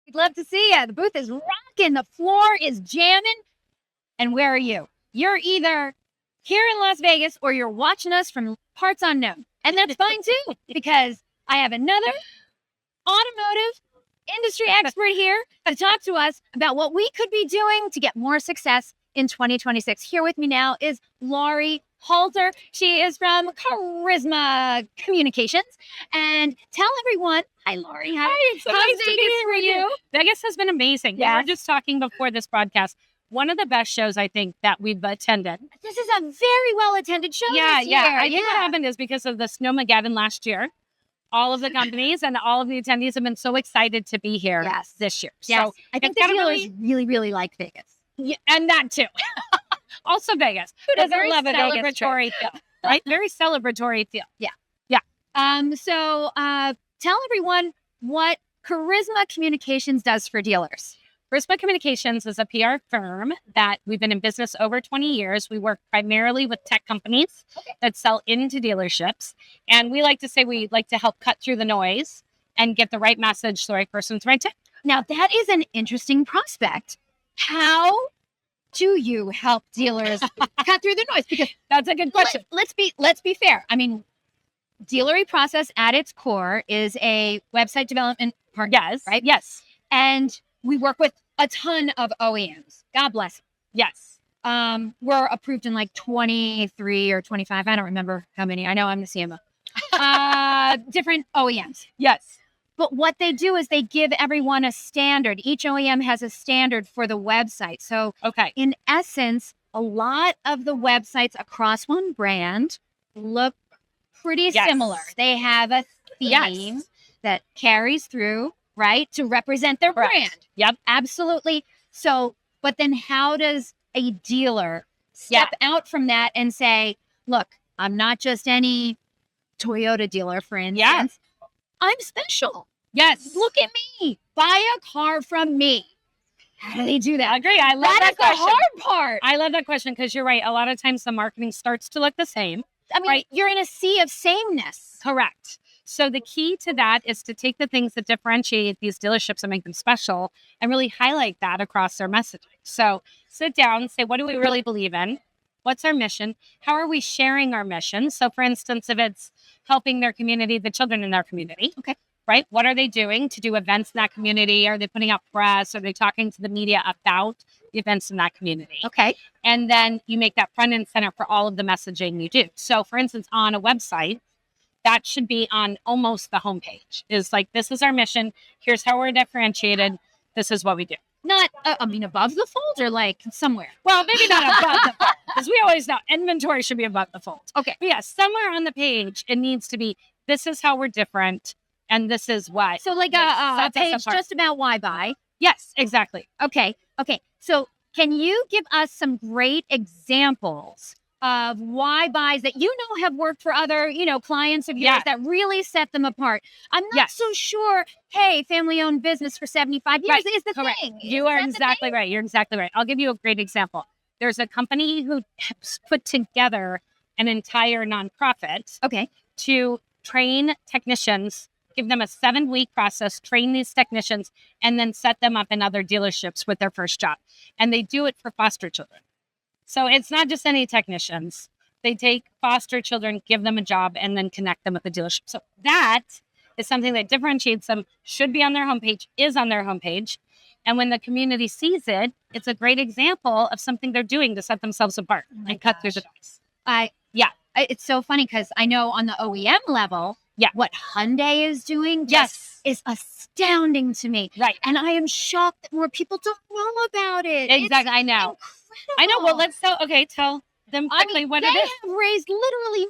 We'd love to see you. The booth is rocking. The floor is jamming. And where are you? You're either here in Las Vegas or you're watching us from parts unknown. And that's fine too, because I have another automotive industry expert here to talk to us about what we could be doing to get more success in 2026. Here with me now is Laurie Halter. She is from Charisma Communications. And tell everyone, hi Laurie, how's Vegas for you? Vegas has been amazing. Yes. We were just talking before this broadcast. One of the best shows I think that we've attended. This is a very well attended show this year. I think what happened is because of the Snowmageddon last year, all of the companies and all of the attendees have been so excited to be here this year. Yes. So I think the dealers really, really like Vegas. Yeah, and that too. Also Vegas. Who doesn't very love a Vegas celebratory feel, right? Very celebratory feel. Yeah. So tell everyone what Charisma Communications does for dealers. Charisma Communications is a PR firm that we've been in business over 20 years. We work primarily with tech companies that sell into dealerships. And we like to say we like to help cut through the noise and get the right message to the right person with the right tech. Now, that is an interesting prospect. How do you help dealers cut through the noise? Because that's a good question. Let's be fair. I mean, Dealer eProcess at its core is a website development partner. Yes. Right? Yes. And we work with a ton of OEMs. God bless them. Yes. We're approved in like 23 or 25. I don't remember how many. I know I'm the CMO. Different OEMs. Yes. But what they do is they give everyone a standard. Each OEM has a standard for the website. So in essence, a lot of the websites across one brand look pretty similar. They have a theme that carries through, right, to represent their brand. Yep. Absolutely. So, but then how does a dealer step out from that and say, look, I'm not just any Toyota dealer, for instance. I'm special. Yes. Look at me. Buy a car from me. How do they do that? I agree. I love that question. That's the hard part. I love that question because you're right. A lot of times the marketing starts to look the same. I mean, you're in a sea of sameness. Correct. So the key to that is to take the things that differentiate these dealerships and make them special and really highlight that across their messaging. So sit down, say, what do we really believe in? What's our mission? How are we sharing our mission? So for instance, if it's helping their community, the children in their community, right? What are they doing to do events in that community? Are they putting out press? Are they talking to the media about the events in that community? And then you make that front and center for all of the messaging you do. So for instance, on a website, that should be on almost the homepage. Is like, this is our mission. Here's how we're differentiated. This is what we do. Not, above the fold or like somewhere. Well, maybe not above the fold, because we always know inventory should be above the fold. Okay. But yeah, somewhere on the page, it needs to be, this is how we're different. And this is why. So like a page just about why buy. Yes, exactly. Okay. So can you give us some great examples of why buys that you know have worked for other, clients of yours that really set them apart? I'm not so sure, hey, family-owned business for 75 years is the thing. You are exactly right. You're exactly right. I'll give you a great example. There's a company who put together an entire nonprofit to train technicians, give them a 7-week process, train these technicians, and then set them up in other dealerships with their first job. And they do it for foster children. So it's not just any technicians. They take foster children, give them a job, and then connect them with the dealership. So that is something that differentiates them, should be on their homepage, is on their homepage. And when the community sees it, it's a great example of something they're doing to set themselves apart and cut through the noise. It's so funny because I know on the OEM level, what Hyundai is doing is astounding to me. Right. And I am shocked that more people don't know about it. Exactly. I know. Incredible. I know. Well, let's tell them quickly what it is. They have raised literally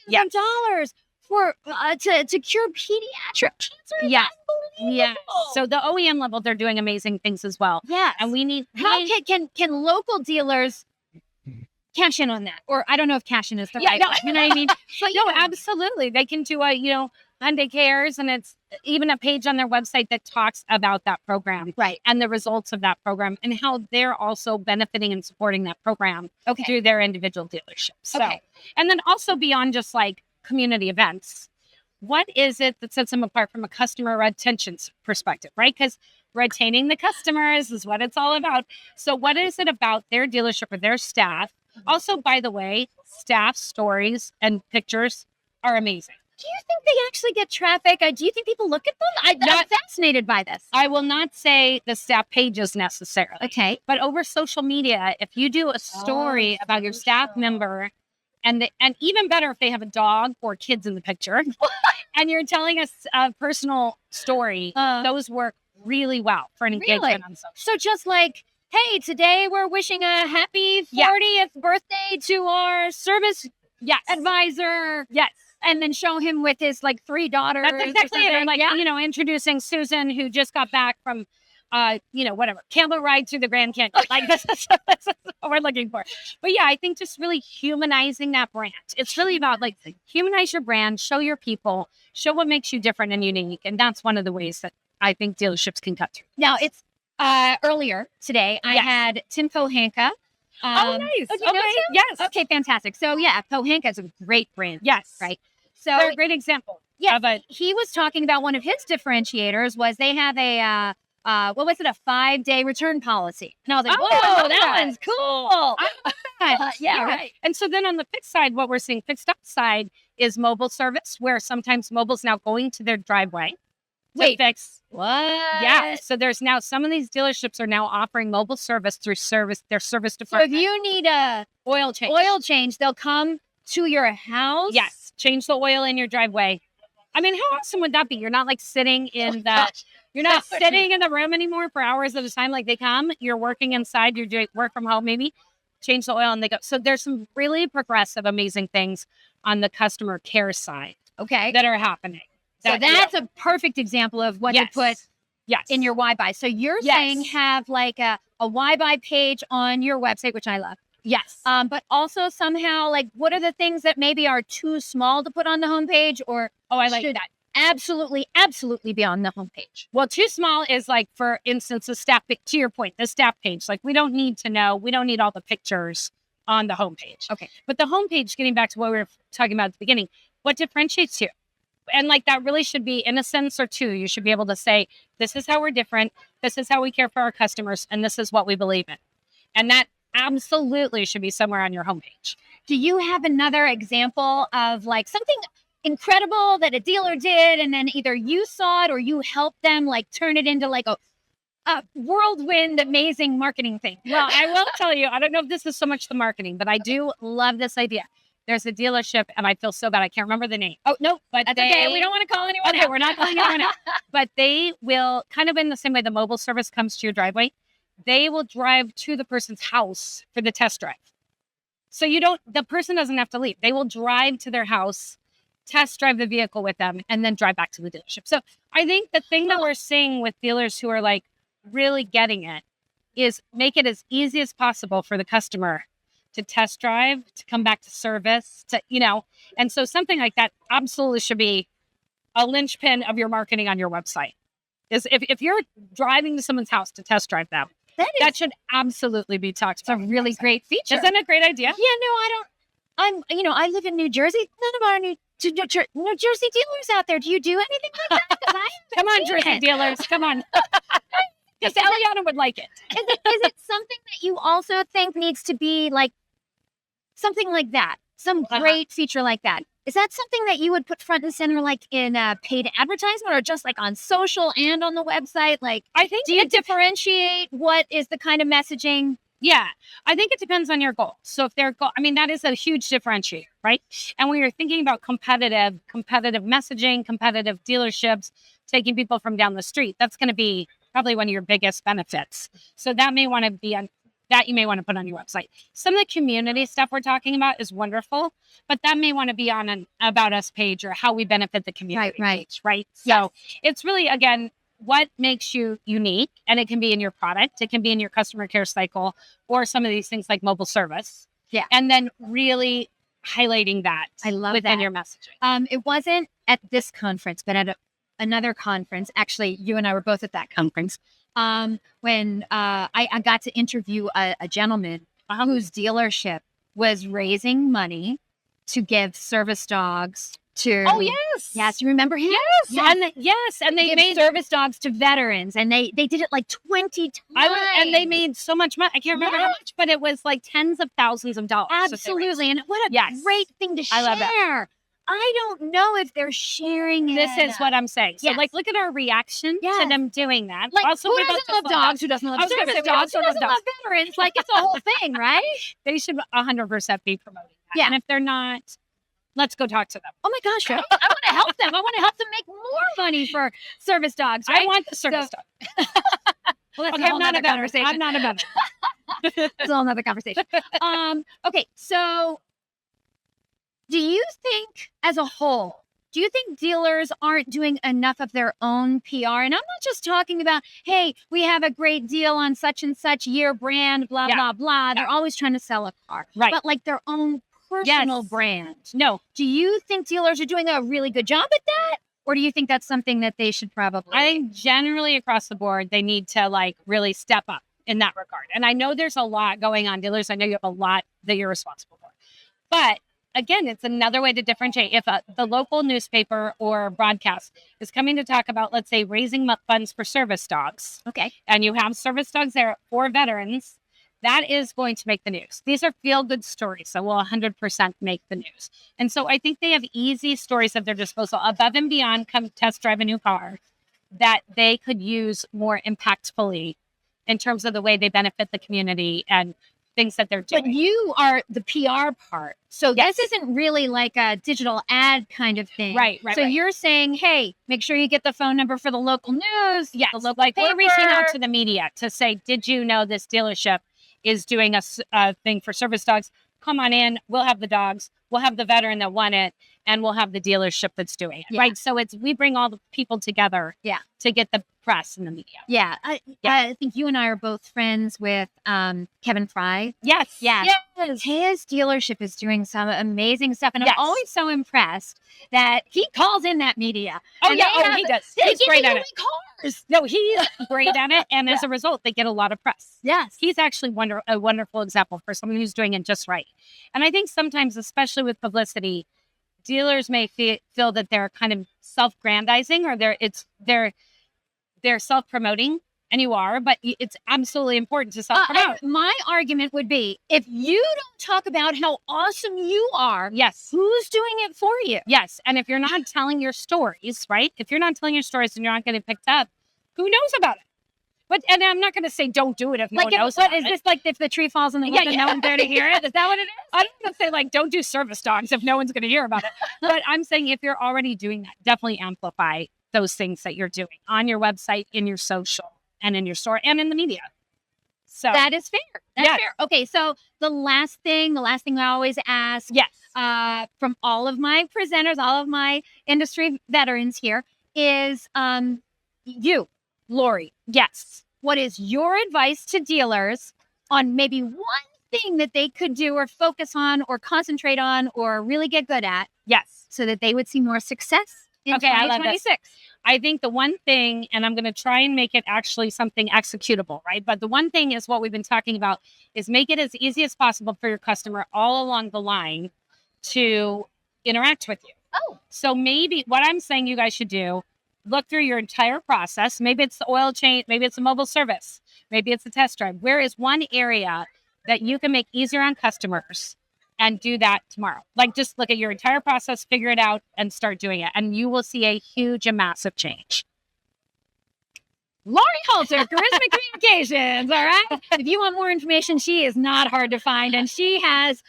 millions of dollars for to cure pediatric cancer. Yeah. So the OEM level, they're doing amazing things as well. Yeah. And we need can local dealers cash in on that? Or I don't know if cash in is the right word. You know what I mean? But absolutely. They can do Hyundai Cares, and it's even a page on their website that talks about that program, right, and the results of that program, and how they're also benefiting and supporting that program through their individual dealerships. So, and then also beyond just like community events, what is it that sets them apart from a customer retention perspective, right? Because retaining the customers is what it's all about. So what is it about their dealership or their staff? Also, by the way, staff stories and pictures are amazing. Do you think they actually get traffic? Do you think people look at them? I'm fascinated by this. I will not say the staff pages necessarily. Okay. But over social media, if you do a story about your staff member, and even better if they have a dog or kids in the picture, and you're telling us a personal story, those work really well for an engagement on social. So just like, hey, today we're wishing a happy 40th birthday to our service advisor. Yes. And then show him with his like 3 daughters. That's exactly it. Or like, introducing Susan, who just got back from, whatever, camel ride through the Grand Canyon. Like this is what we're looking for. But yeah, I think just really humanizing that brand. It's really about like humanize your brand, show your people, show what makes you different and unique. And that's one of the ways that I think dealerships can cut through. Now it's earlier today, I had Tim Pohanka. Nice. Okay. Yes. Okay, fantastic. So yeah, Pohanka is a great brand. Yes. Right. So they're a great example. Yeah. But he was talking about one of his differentiators was they have a 5-day return policy. And I was like, whoa, that one's cool. Right. And so then on the fixed side, what we're seeing fixed up side is mobile service, where sometimes mobile's now going to their driveway. Wait, fix what? Yeah. So there's now some of these dealerships are now offering mobile service through their service department. So if you need a oil change, they'll come to your house. Yes. Change the oil in your driveway. I mean, how awesome would that be? You're not like sitting in you're not sitting in the room anymore for hours at a time. Like they come, you're working inside, you're doing work from home, maybe change the oil and they go. So there's some really progressive, amazing things on the customer care side. Okay. That are happening. So that's a perfect example of what to put in your why buy. So you're saying have like a why buy page on your website, which I love. Yes. But also somehow like what are the things that maybe are too small to put on the homepage or I like that. Absolutely be on the homepage. Well, too small is like, for instance, the staff, to your point, the staff page. Like we don't need all the pictures on the homepage. Okay. But the homepage, getting back to what we were talking about at the beginning, what differentiates you? And like that really should be in a sentence or two. You should be able to say, this is how we're different. This is how we care for our customers. And this is what we believe in. And that absolutely should be somewhere on your homepage. Do you have another example of like something incredible that a dealer did and then either you saw it or you helped them like turn it into like a whirlwind amazing marketing thing? Well, I will tell you, I don't know if this is so much the marketing, but I do love this idea. There's a dealership, and I feel so bad. I can't remember the name. Oh, no, but that's okay. We don't want to call anyone out. We're not calling anyone out. But they will, kind of in the same way the mobile service comes to your driveway, they will drive to the person's house for the test drive. So the person doesn't have to leave. They will drive to their house, test drive the vehicle with them, and then drive back to the dealership. So I think the thing that we're seeing with dealers who are like really getting it is make it as easy as possible for the customer to test drive, to come back to service, and so something like that absolutely should be a linchpin of your marketing on your website. Is if you're driving to someone's house to test drive them, that should absolutely be talked about. It's a really great feature. Isn't it a great idea? Yeah, no, I live in New Jersey. None of our New Jersey dealers out there. Do you do anything like that? Come on, Jersey dealers. Come on. Because Eliana would like it. Is it something that you also think needs to be like something like that? Some great feature like that. Is that something that you would put front and center, like in paid advertisement, or just like on social and on the website? Like, I think, do you differentiate what is the kind of messaging? Yeah, I think it depends on your goal. So if their goal, that is a huge differentiator, right? And when you're thinking about competitive messaging, competitive dealerships, taking people from down the street, that's going to be probably one of your biggest benefits. So that may want to be that you may want to put on your website. Some of the community stuff we're talking about is wonderful, but that may want to be on an About Us page or how we benefit the community. Right. So it's really, again, what makes you unique, and it can be in your product, it can be in your customer care cycle, or some of these things like mobile service. Yeah. And then really highlighting that within your messaging. It wasn't at this conference, but at another conference. Actually, you and I were both at that conference. When I got to interview a gentleman whose dealership was raising money to give service dogs to. Oh, yes. Yes, you remember him? Yes. And they Give made service dogs to veterans, and they did it like 20 times. and they made so much money. I can't remember how much, but it was like tens of thousands of dollars. Absolutely. And what a great thing to share. I love that. I don't know if they're sharing it. This is what I'm saying. So, like, look at our reaction to them doing that. Like, also, who doesn't love dogs? Who doesn't love service dogs? Who doesn't love veterans? Like, it's a whole thing, right? They should 100% be promoting that. Yeah. And if they're not, let's go talk to them. Oh my gosh, right? I want to help them. I want to help them make more money for service dogs, right? I want the service dog. Well, that's Okay, I'm not a conversation. I'm not a veteran. That's a whole nother conversation. Okay, so do you think, as a whole, do you think dealers aren't doing enough of their own PR? And I'm not just talking about, hey, we have a great deal on such and such year brand, blah, blah, blah. They're always trying to sell a car. Right. But like their own personal brand. No. Do you think dealers are doing a really good job at that? Or do you think that's something that they should probably? I think generally across the board, they need to like really step up in that regard. And I know there's a lot going on, dealers. I know you have a lot that you're responsible for. But again, it's another way to differentiate. If the local newspaper or broadcast is coming to talk about, let's say, raising funds for service dogs. Okay. And you have service dogs there for veterans, that is going to make the news. These are feel-good stories, so will 100% make the news. And so I think they have easy stories at their disposal, above and beyond come test drive a new car, that they could use more impactfully in terms of the way they benefit the community and things that they're doing. But you are the PR part. So this isn't really like a digital ad kind of thing. Right. So you're saying, hey, make sure you get the phone number for the local news. Yes. The local like paper. We're reaching out to the media to say, did you know this dealership is doing a thing for service dogs? Come on in. We'll have the dogs. We'll have the veteran that won it, and we'll have the dealership that's doing it. Right. So we bring all the people together. To get the press and the media. I think you and I are both friends with Kevin Fry. Yes. His dealership is doing some amazing stuff, and I'm always so impressed that he calls in that media. He does. He's great at it. Cars. No, he's great at it, and as a result, they get a lot of press. Yes. He's actually a wonderful example for someone who's doing it just right. And I think sometimes, especially with publicity, dealers may feel that they're kind of self-grandizing, or they're self-promoting, and you are, but it's absolutely important to self-promote. My argument would be, if you don't talk about how awesome you are, who's doing it for you? Yes, and if you're not telling your stories, right? If you're not telling your stories and you're not getting picked up, who knows about it? And I'm not going to say don't do it if no one knows about it. Is this like if the tree falls in the woods and no one's there to hear it? Is that what it is? I don't want to say like don't do service dogs if no one's going to hear about it. But I'm saying if you're already doing that, definitely amplify those things that you're doing on your website, in your social, and in your store, and in the media. So that is fair. That's fair. Okay, so the last thing I always ask, from all of my presenters, all of my industry veterans here, is you, Laurie. Yes. What is your advice to dealers on maybe one thing that they could do or focus on or concentrate on or really get good at? Yes. So that they would see more success in 2026. I think the one thing, and I'm going to try and make it actually something executable, right? But the one thing is what we've been talking about is make it as easy as possible for your customer all along the line to interact with you. Oh. So maybe what I'm saying you guys should do, look through your entire process. Maybe it's the oil change, maybe it's a mobile service, maybe it's a test drive. Where is one area that you can make easier on customers and do that tomorrow? Like just look at your entire process, figure it out, and start doing it. And you will see a huge and massive change. Laurie Halter, Charisma Communications, all right? If you want more information, she is not hard to find, and she has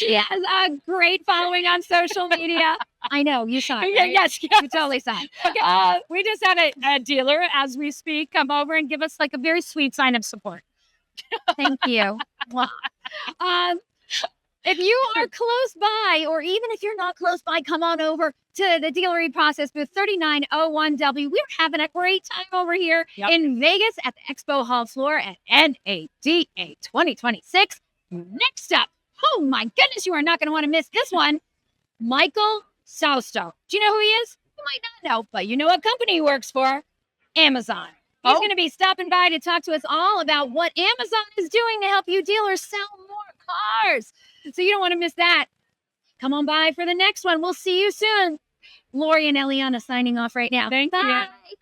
a great following on social media. I know, you saw it, right? Yes. You totally saw it. Okay. We just had a dealer, as we speak, come over and give us like a very sweet sign of support. Thank you. If you are close by, or even if you're not close by, come on over to the dealer eProcess booth 3901W. We're having a great time over here in Vegas at the Expo Hall floor at NADA 2026. Next up, oh my goodness, you are not going to want to miss this one. Michael Sausto. Do you know who he is? You might not know, but you know what company he works for? Amazon. He's going to be stopping by to talk to us all about what Amazon is doing to help you dealers sell more cars. So you don't want to miss that. come on by for the next one. We'll see you soon. Laurie and Eliana signing off right now. Thank Bye. you.